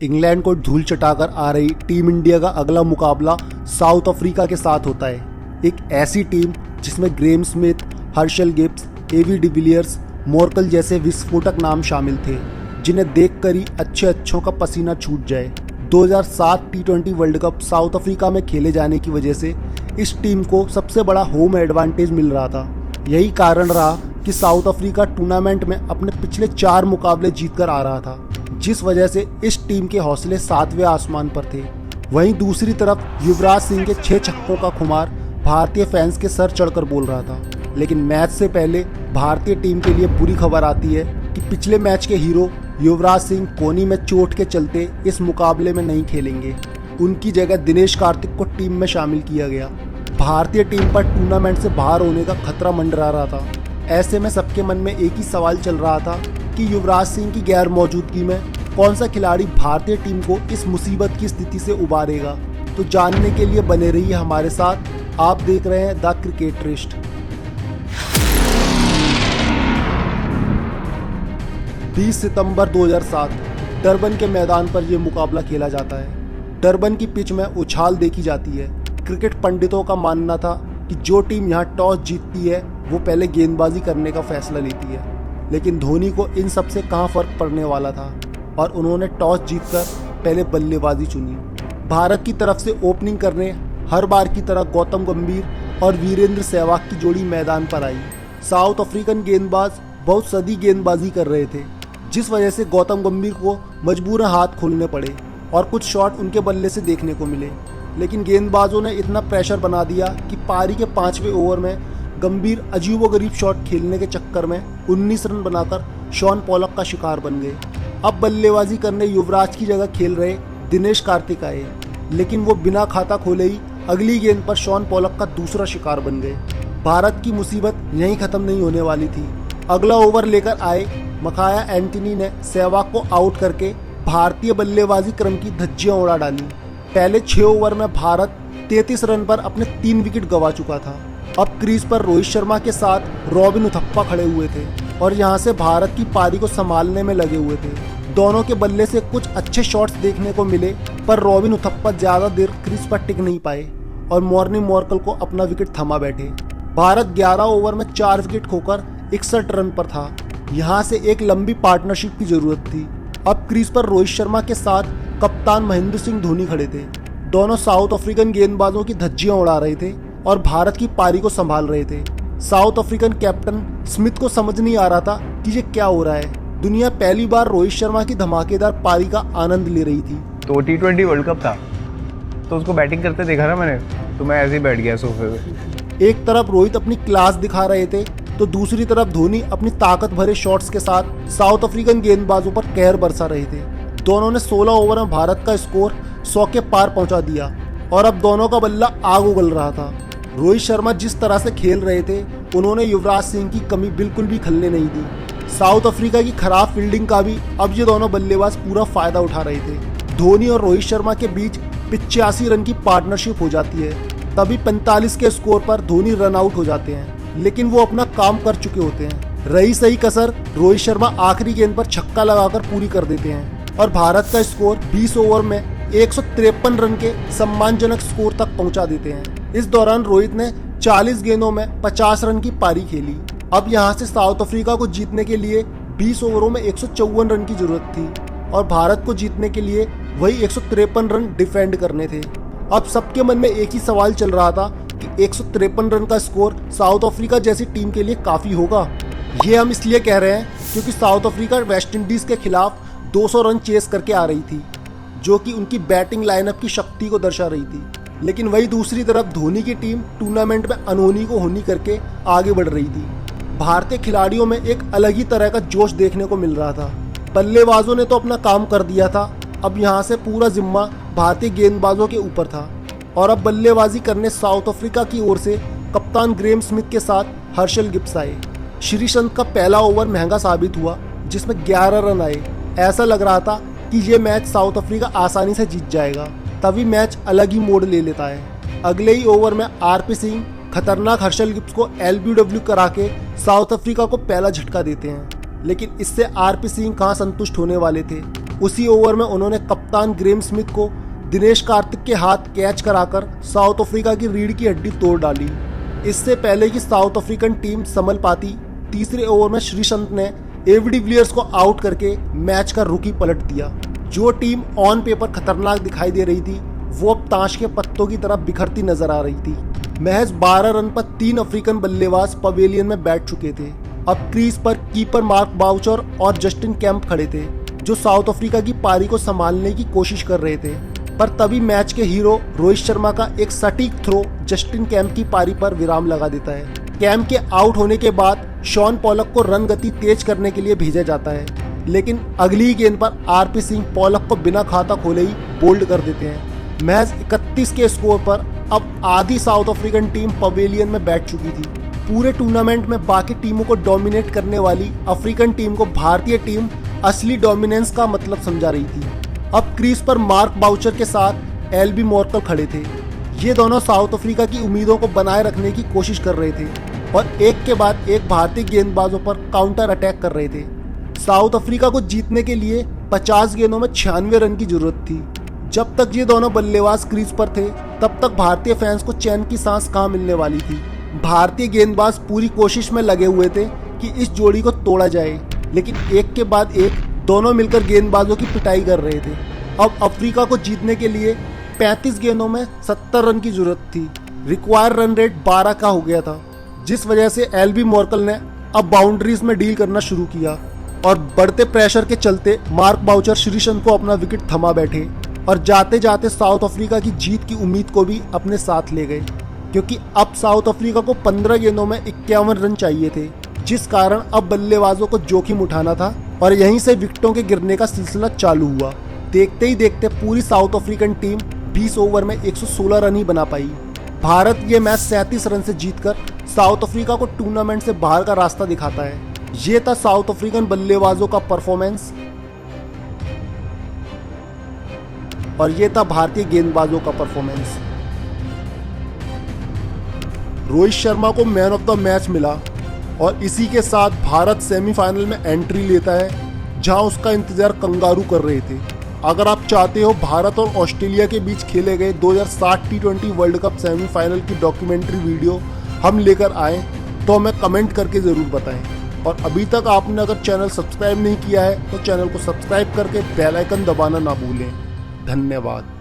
England को धूल चटाकर आ रही टीम इंडिया का अगला मुकाबला साउथ अफ्रीका के साथ होता है। एक ऐसी टीम जिसमें Graeme Smith, Herschelle Gibbs, AB de Villiers, Morkel जैसे विस्फोटक नाम शामिल थे, जिन्हें देखकर ही अच्छों का पसीना छूट जाए। 2007 टी20 वर्ल्ड कप साउथ अफ्रीका में खेले जाने की वजह से इस टीम को सबसे बड़ा होम एडवांटेज मिल रहा था। यही कारण रहा कि साउथ अफ्रीका टूर्नामेंट में अपने पिछले 4 मुकाबले जीतकर आ रहा था, जिस वजह से इस टीम के हौसले 7वें आसमान पर थे। वहीं दूसरी तरफ युवराज सिंह के 6 छक्कों का खुमार भारतीय फैंस के सर चढ़कर बोल रहा था। लेकिन मैच से पहले भारतीय टीम के लिए बुरी खबर आती है कि पिछले मैच के हीरो युवराज सिंह कोहनी में चोट के चलते इस मुकाबले में नहीं खेलेंगे। उनकी जगह दिनेश कार्तिक को टीम में शामिल किया गया। भारतीय टीम पर टूर्नामेंट से बाहर होने का खतरा मंडरा रहा था। ऐसे में सबके मन में एक ही सवाल चल रहा था कि युवराज सिंह की गैर मौजूदगी में कौन सा खिलाड़ी भारतीय टीम को इस मुसीबत की स्थिति से उबारेगा। तो जानने के लिए बने रहिए हमारे साथ। आप देख रहे हैं द क्रिकेटरिस्ट। 20 सितंबर 2007 डरबन के मैदान पर यह मुकाबला खेला जाता है। डरबन की पिच में उछाल देखी जाती है। क्रिकेट पंडितों का मानना था कि जो टीम यहाँ टॉस जीतती है वो पहले गेंदबाजी करने का फैसला लेती है। लेकिन धोनी को इन सब से कहाँ फर्क पड़ने वाला था और उन्होंने टॉस जीतकर पहले बल्लेबाजी चुनी। भारत की तरफ से ओपनिंग करने हर बार की तरह गौतम गंभीर और वीरेंद्र सहवाग की जोड़ी मैदान पर आई। साउथ अफ्रीकन गेंदबाज बहुत सदी गेंदबाजी कर रहे थे, जिस वजह से गौतम गंभीर को मजबूरन हाथ खोलने पड़े और कुछ शॉट उनके बल्ले से देखने को मिले। लेकिन गेंदबाजों ने इतना प्रेशर बना दिया कि पारी के 5वें ओवर में गंभीर अजीबोगरीब शॉट खेलने के चक्कर में 19 रन बनाकर शॉन पॉलक का शिकार बन गए। अब बल्लेबाजी करने युवराज की जगह खेल रहे दिनेश कार्तिक आए, लेकिन वो बिना खाता खोले ही अगली गेंद पर शॉन पॉलक का दूसरा शिकार बन गए। भारत की मुसीबत यहीं खत्म नहीं होने वाली थी। अगला ओवर लेकर आए मखाया एंटनी ने सहवाग को आउट करके भारतीय बल्लेबाजी क्रम की धज्जियां उड़ा डाली। पहले 6 ओवर में भारत 33 रन पर अपने 3 विकेट गंवा चुका था। अब क्रीज पर रोहित शर्मा के साथ रॉबिन उथप्पा खड़े हुए थे और यहां से भारत की पारी को संभालने में लगे हुए थे। दोनों के बल्ले से कुछ अच्छे शॉट्स देखने को मिले, पर रॉबिन उथप्पा ज्यादा देर क्रीज पर टिक नहीं पाए और मॉर्नी मोर्कल को अपना विकेट थमा बैठे। भारत 11 ओवर में 4 विकेट खोकर 61 रन पर था। यहाँ से एक लंबी पार्टनरशिप की जरूरत थी। अब क्रीज पर रोहित शर्मा के साथ कप्तान महेंद्र सिंह धोनी खड़े थे। दोनों साउथ अफ्रीकन गेंदबाजों की धज्जियां उड़ा रहे थे और भारत की पारी को संभाल रहे थे। साउथ अफ्रीकन कैप्टन स्मिथ को समझ नहीं आ रहा था कि ये क्या हो रहा है। दुनिया पहली बार रोहित शर्मा की धमाकेदार पारी का आनंद ले रही थी। तो T20 वर्ल्ड कप था तो उसको बैटिंग करते देखा ना मैंने, तो मैं ऐसे ही बैठ गया सोफे पे। एक तरफ रोहित अपनी क्लास दिखा रहे थे तो दूसरी तरफ धोनी अपनी ताकत भरे शॉट्स के साथ साउथ अफ्रीकन गेंदबाजों पर कहर बरसा रहे थे। दोनों ने 16 ओवर में भारत का स्कोर 100 के पार पहुंचा दिया और अब दोनों का बल्ला आग उगल रहा था। रोहित शर्मा जिस तरह से खेल रहे थे, उन्होंने युवराज सिंह की कमी बिल्कुल भी खलने नहीं दी। साउथ अफ्रीका की खराब फील्डिंग का भी अब ये दोनों बल्लेबाज पूरा फायदा उठा रहे थे। धोनी और रोहित शर्मा के बीच 85 रन की पार्टनरशिप हो जाती है। तभी 45 के स्कोर पर धोनी रन आउट हो जाते हैं, लेकिन वो अपना काम कर चुके होते हैं। रही सही कसर रोहित शर्मा आखिरी गेंद पर छक्का लगाकर पूरी कर देते हैं और भारत का स्कोर 20 ओवर में 153 रन के सम्मानजनक स्कोर तक पहुंचा देते हैं। इस दौरान रोहित ने 40 गेंदों में 50 रन की पारी खेली। अब यहां से साउथ अफ्रीका को जीतने के लिए 20 ओवरों में 154 रन की जरूरत थी और भारत को जीतने के लिए वही 153 रन डिफेंड करने थे। अब सबके मन में एक ही सवाल चल रहा था कि 153 रन का स्कोर साउथ अफ्रीका जैसी टीम के लिए काफी होगा। ये हम इसलिए कह रहे हैं क्योंकि साउथ अफ्रीका वेस्ट इंडीज के खिलाफ 200 रन चेस करके आ रही थी, जो कि उनकी बैटिंग लाइनअप की शक्ति को दर्शा रही थी। लेकिन वही दूसरी तरफ धोनी की टीम टूर्नामेंट में अनहोनी को होनी करके आगे बढ़ रही थी। भारतीय खिलाड़ियों में एक अलग ही तरह का जोश देखने को मिल रहा था। बल्लेबाजों ने तो अपना काम कर दिया था, अब यहाँ से पूरा जिम्मा भारतीय गेंदबाजों के ऊपर था और अब बल्लेबाजी करने साउथ अफ्रीका की ओर से कप्तान ग्रेम स्मिथ के साथ हर्शल गिब्स आए। श्रीसंत का पहला ओवर महंगा साबित हुआ, जिसमें 11 रन आए। ऐसा लग रहा था कि ये मैच साउथ अफ्रीका आसानी से जीत जाएगा। तभी मैच अलग ही मोड़ ले लेता है। अगले ही ओवर में आरपी सिंह खतरनाक हर्शल गिब्स को LBW करा के साउथ अफ्रीका को पहला झटका देते हैं। लेकिन इससे आरपी सिंह कहां संतुष्ट होने वाले थे। उसी ओवर में उन्होंने कप्तान ग्रेम स्मिथ को दिनेश कार्तिक के हाथ कैच कराकर साउथ अफ्रीका की रीढ़ की हड्डी तोड़ डाली। इससे पहले कि साउथ अफ्रीकन टीम संभल पाती, तीसरे ओवर में श्रीसंत ने एबी डिविलियर्स को आउट करके मैच का रुख ही पलट दिया। जो टीम ऑन पेपर खतरनाक दिखाई दे रही थी वो अब ताश के पत्तों की तरह बिखरती नजर आ रही थी। महज 12 रन पर 3 अफ्रीकन बल्लेबाज पवेलियन में बैठ चुके थे। अब क्रीज पर कीपर मार्क बाउचर और जस्टिन कैंप खड़े थे, जो साउथ अफ्रीका की पारी को संभालने की कोशिश कर रहे थे। पर तभी मैच के हीरो रोहित शर्मा का एक सटीक थ्रो जस्टिन कैंप की पारी पर विराम लगा देता है। कैंप के आउट होने के बाद शॉन पॉलक को रन गति तेज करने के लिए भेजा जाता है, लेकिन अगली गेंद पर आरपी सिंह पॉलक को बिना खाता खोले ही बोल्ड कर देते हैं। महज 31 के स्कोर पर अब आधी साउथ अफ्रीकन टीम पवेलियन में बैठ चुकी थी। पूरे टूर्नामेंट में बाकी टीमों को डोमिनेट करने वाली अफ्रीकन टीम को भारतीय टीम असली डोमिनेंस का मतलब समझा रही थी। अब क्रीज पर मार्क बाउचर के साथ एलबी मॉर्कल खड़े थे। ये दोनों साउथ अफ्रीका की उम्मीदों को बनाए रखने की कोशिश कर रहे थे और एक के बाद एक भारतीय गेंदबाजों पर काउंटर अटैक कर रहे थे। साउथ अफ्रीका को जीतने के लिए 50 गेंदों में 96 रन की जरूरत थी। जब तक ये दोनों बल्लेबाज क्रीज पर थे तब तक भारतीय फैंस को चैन की सांस कहाँ मिलने वाली थी। भारतीय गेंदबाज पूरी कोशिश में लगे हुए थे कि इस जोड़ी को तोड़ा जाए, लेकिन एक के बाद एक दोनों मिलकर गेंदबाजों की पिटाई कर रहे थे। अब अफ्रीका को जीतने के लिए 35 गेंदों में 70 रन की जरूरत थी। रिक्वायर रन रेट 12 का हो गया था, जिस वजह से एलबी मॉर्कल ने अब बाउंड्रीज में डील करना शुरू किया और बढ़ते प्रेशर के चलते मार्क बाउचर श्रीसंत को अपना विकेट थमा बैठे और जाते जाते साउथ अफ्रीका की जीत की उम्मीद को भी अपने साथ ले गए, क्योंकि अब साउथ अफ्रीका को 15 गेंदों में 51 रन चाहिए थे, जिस कारण अब बल्लेबाजों को जोखिम उठाना था और यहीं से विकेटों के गिरने का सिलसिला चालू हुआ। देखते ही देखते पूरी साउथ अफ्रीकन टीम 20 ओवर में 116 रन ही बना पाई। भारत ये मैच 37 रन से जीतकर साउथ अफ्रीका को टूर्नामेंट से बाहर का रास्ता दिखाता है। ये था साउथ अफ्रीकन बल्लेबाजों का परफॉर्मेंस और ये था भारतीय गेंदबाजों का परफॉर्मेंस। रोहित शर्मा को मैन ऑफ द मैच मिला और इसी के साथ भारत सेमीफाइनल में एंट्री लेता है, जहां उसका इंतजार कंगारू कर रहे थे। अगर आप चाहते हो भारत और ऑस्ट्रेलिया के बीच खेले गए 2007 T20 वर्ल्ड कप सेमीफाइनल की डॉक्यूमेंट्री वीडियो हम लेकर आए तो हमें कमेंट करके ज़रूर बताएं। और अभी तक आपने अगर चैनल सब्सक्राइब नहीं किया है तो चैनल को सब्सक्राइब करके बेल आइकन दबाना ना भूलें। धन्यवाद।